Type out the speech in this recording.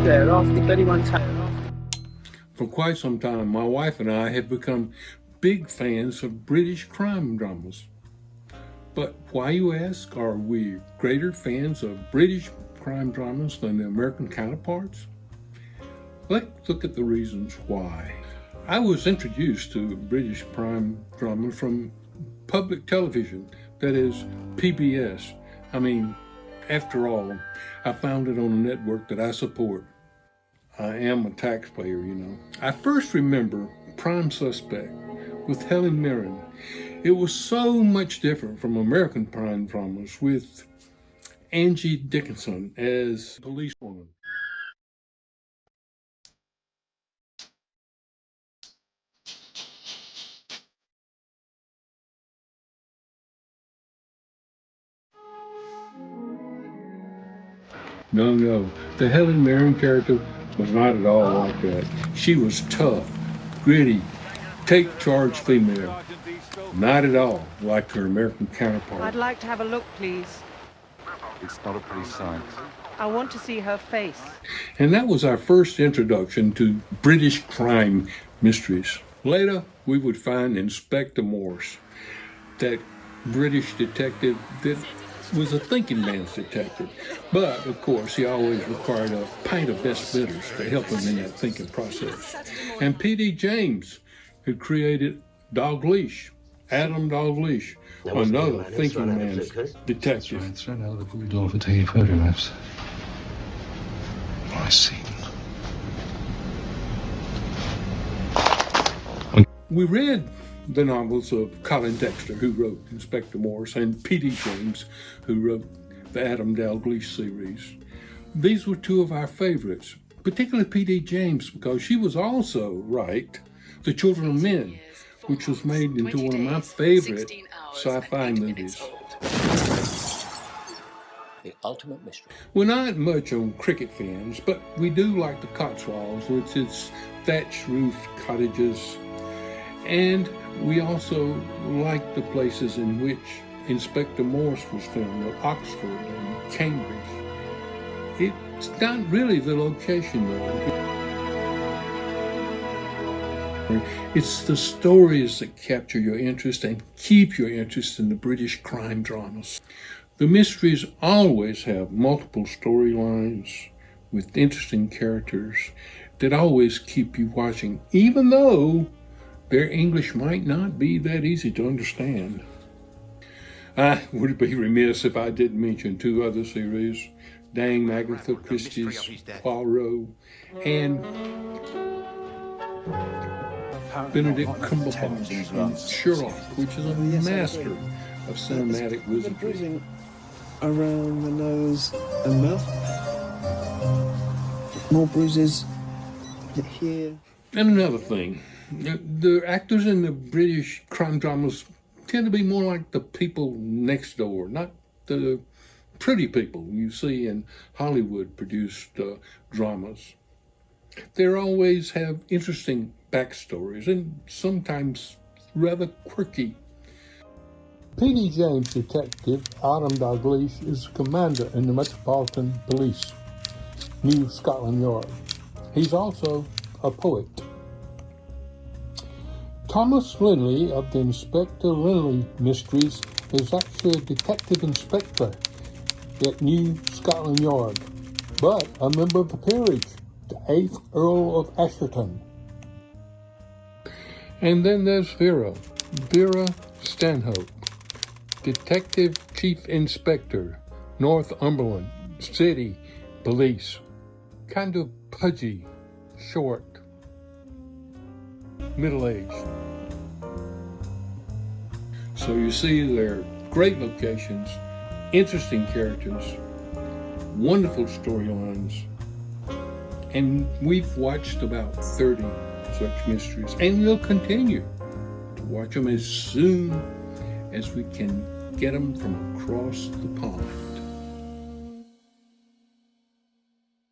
there asking if anyone's had. For quite some time, my wife and I have become big fans of British crime dramas. But why, you ask, are we greater fans of British crime dramas than the American counterparts? Let's look at the reasons why. I was introduced to British crime drama from public television, that is PBS. I mean, after all, I found it on a network that I support. I am a taxpayer, you know. I first remember Prime Suspect with Helen Mirren. It was so much different from American crime dramas with Angie Dickinson as policewoman. No, the Helen Mirren character was not at all like that. She was tough, gritty, take charge female. Not at all like her American counterpart. I'd like to have a look, please. It's not a pretty sight. I want to see her face. And that was our first introduction to British crime mysteries. Later, we would find Inspector Morse, that British detective that was a thinking man's detective. But, of course, he always required a pint of best bitters to help him in that thinking process. And P.D. James, who created Dalgleish, Adam Dalgleish, another thinking man's detective. It's right out of the boudoir for taking photographs. I see. We read the novels of Colin Dexter, who wrote Inspector Morse, and P.D. James, who wrote the Adam Dalgleish series. These were two of our favorites, particularly P.D. James, because she was also right, The Children of Men, which was made into one of my favorite sci-fi movies. The ultimate mystery. We're not much on cricket fans, but we do like the Cotswolds with its thatched roofed cottages. And we also like the places in which Inspector Morse was filmed, at Oxford and Cambridge. It's not really the location, though. It's the stories that capture your interest and keep your interest in the British crime dramas. The mysteries always have multiple storylines with interesting characters that always keep you watching, even though their English might not be that easy to understand. I would be remiss if I didn't mention two other series, Dame Agatha Christie's Poirot and Benedict Cumberbatch in Sherlock, which is a master of cinematic wizardry. Around the nose and mouth. More bruises here. And another thing, the actors in the British crime dramas tend to be more like the people next door, not the pretty people you see in Hollywood-produced dramas. They always have interesting backstories and sometimes rather quirky. P.D. James detective Adam Dalgleish is commander in the Metropolitan Police, New Scotland Yard. He's also a poet. Thomas Linley of the Inspector Linley Mysteries is actually a detective inspector at New Scotland Yard, but a member of the peerage, the 8th Earl of Asherton. And then there's Vera Stanhope, Detective Chief Inspector, Northumberland City Police. Kind of pudgy, short, middle-aged. So you see, they're great locations, interesting characters, wonderful storylines, and we've watched about 30 such mysteries, and we'll continue to watch them as soon as we can get them from across the pond.